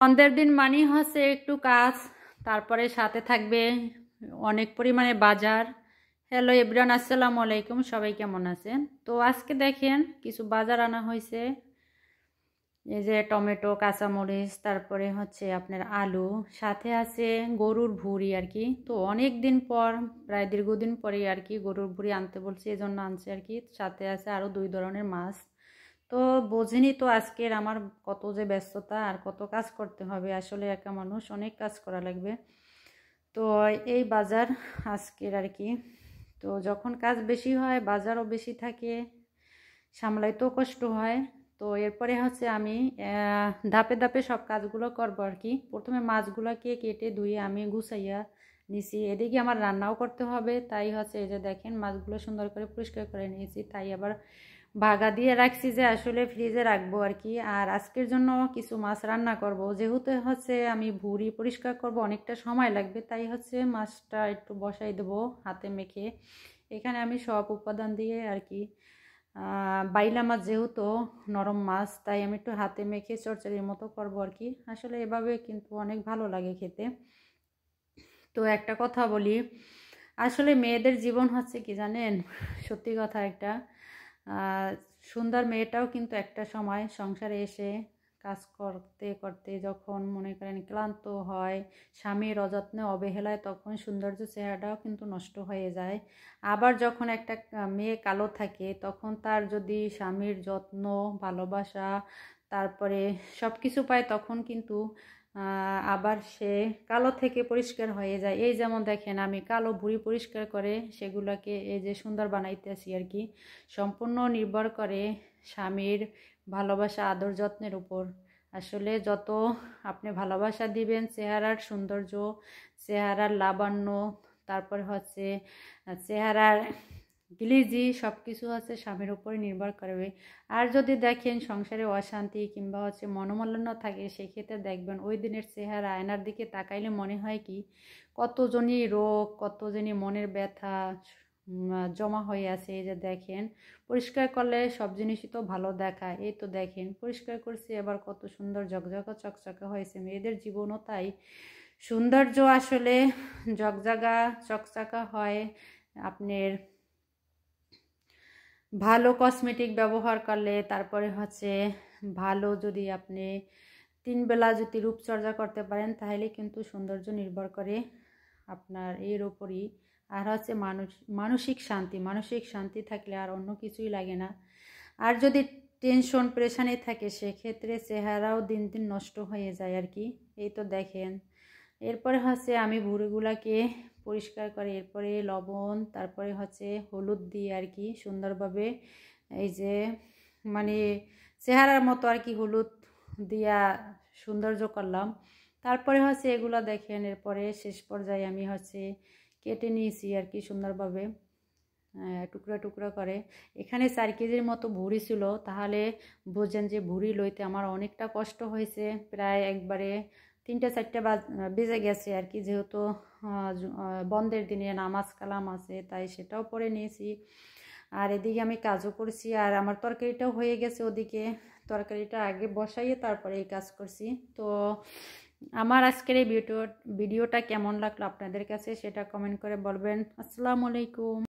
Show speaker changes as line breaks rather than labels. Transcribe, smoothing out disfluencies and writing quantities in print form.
বন্ধের দিন মানেই হচ্ছে একটু কাজ, তারপরে সাথে থাকবে অনেক পরিমাণে বাজার। হ্যালো এভরিওয়ান, আসসালামু আলাইকুম, সবাই কেমন আছেন? তো আজকে দেখেন কিছু বাজার আনা হয়েছে। এই যে টমেটো, কাঁচামরিচ, তারপরে হচ্ছে আপনার আলু, সাথে আছে গরুর ভুঁড়ি আর কি। তো অনেক দিন পর, প্রায় দীর্ঘদিন পরেই আর কি গরুর ভুঁড়ি আনতে বলছি, এই জন্য আনছে আর কি। সাথে আছে আরও 2 ধরনের মাছ। তো বোঝেনি তো আজকের আমার কত যে ব্যস্ততা আর কত কাজ করতে হবে। আসলে একা মানুষ, অনেক কাজ করা লাগবে। তো এই বাজার আজকের আর কি। তো যখন কাজ বেশি হয়, বাজারও বেশি থাকে, সামলাইতেও কষ্ট হয়। তো এরপরে হচ্ছে আমি ধাপে ধাপে সব কাজগুলো করবো আর কি। প্রথমে মাছগুলোকে কেটে ধুয়ে আমি গুছাইয়া নিছি। এদিকে আমার রান্নাও করতে হবে, তাই হচ্ছে এই যে দেখেন মাছগুলো সুন্দর করে পরিষ্কার করে নিয়েছি। তাই আবার ভাগা দিয়ে রাখছি যে আসলে ফ্রিজে রাখবো আর কি। আর আজকের জন্য কিছু মাছ রান্না করব, যেহেতু হচ্ছে আমি ভুঁড়ি পরিষ্কার করব, অনেকটা সময় লাগবে, তাই হচ্ছে মাছটা একটু বসাই দেবো হাতে মেখে। এখানে আমি সব উপাদান দিয়ে আর কি, বাইলা মাছ যেহেতু নরম মাছ, তাই আমি একটু হাতে মেখে চচ্চড়ির মতো করবো আর কি। আসলে এভাবে কিন্তু অনেক ভালো লাগে খেতে। তো একটা কথা বলি, আসলে মেয়েদের জীবন হচ্ছে কি জানেন, সত্যি কথা একটা, সুন্দর মেয়েটাও কিন্তু একটা সময় সংসারে এসে কাজ করতে করতে যখন মনে করেন ক্লান্ত হয়, স্বামীর অযত্নে অবহেলায়, তখন সৌন্দর্য চেহারাটাও কিন্তু নষ্ট হয়ে যায়। আবার যখন একটা মেয়ে কালো থাকে, তখন তার যদি স্বামীর যত্ন, ভালোবাসা, তারপরে সব কিছু পায়, তখন কিন্তু আবার সে কালো থেকে পরিষ্কার হয়ে যায়। এই যেমন দেখেন আমি কালো ভুঁড়ি পরিষ্কার করে সেগুলোকে এই যে সুন্দর বানাইতেছি আর কি। সম্পূর্ণ নির্ভর করে স্বামীর ভালোবাসা, আদর যত্নের উপর। আসলে যত আপনি ভালোবাসা দিবেন, চেহারার সৌন্দর্য, চেহারার লাবণ্য, তারপর হচ্ছে চেহারার গ্লিজি, সব কিছু হচ্ছে স্বামীর উপরে নির্ভর করবে। আর যদি দেখেন সংসারে অশান্তি কিংবা হচ্ছে মনোমালিন্য থাকে, সেক্ষেত্রে দেখবেন ওই দিনের চেহারা আয়নার দিকে তাকাইলে মনে হয় কি কতজনই রোগ, কতজনই মনের ব্যথা জমা হয়ে আছে। এই যে দেখেন পরিষ্কার করলে সব জিনিসই তো ভালো দেখায়। এই তো দেখেন পরিষ্কার করছি, এবার কত সুন্দর ঝকঝকা চকচকা হয়েছে। মেয়েদের জীবনও তাই, সৌন্দর্য আসলে ঝকঝকা চকচকা হয় আপনার ভালো কসমেটিক ব্যবহার করলে। তারপরে হচ্ছে ভালো যদি আপনি 3 বেলা যদি রূপচর্চা করতে পারেন, তাহলে কিন্তু সৌন্দর্য নির্ভর করে আপনার এর ওপরই। আর হচ্ছে মানসিক শান্তি, মানসিক শান্তি থাকলে আর অন্য কিছুই লাগে না। আর যদি টেনশন প্রেশানে থাকে, সেক্ষেত্রে চেহারাও দিন দিন নষ্ট হয়ে যায় আর কি। এই তো দেখেন এরপরে হচ্ছে আমি ভুঁড়িগুলাকে পরিষ্কার করে, এরপরে লবণ, তারপরে হচ্ছে হলুদ দিয়ে আর কি সুন্দরভাবে এই যে মানে চেহারার মতো আর কি হলুদ দিয়া সৌন্দর্য করলাম। তারপরে হচ্ছে এগুলো দেখেন, এরপরে শেষ পর্যায়ে আমি হচ্ছে কেটে নিয়েছি আর কি সুন্দরভাবে টুকরা টুকরা করে। এখানে 4 কেজির মতো ভুঁড়ি ছিল, তাহলে বোঝেন যে ভুঁড়ি লইতে আমার অনেকটা কষ্ট হয়েছে। প্রায় একবারে 3টা 4টা বেজে গেছে আর কি, যেহেতু বন্ধের দিনে নামাজ কালাম আছে, তাই সেটাও পরে নিয়েছি। আর এদিকে আমি কাজও করছি, আর আমার তরকারিটাও হয়ে গেছে ওদিকে। তরকারিটা আগে বসাইয়ে তারপরে এই কাজ করছি। তো আমার আজকের এই ভিডিওটা কেমন লাগলো আপনাদের কাছে, সেটা কমেন্ট করে বলবেন। আসসালামু আলাইকুম।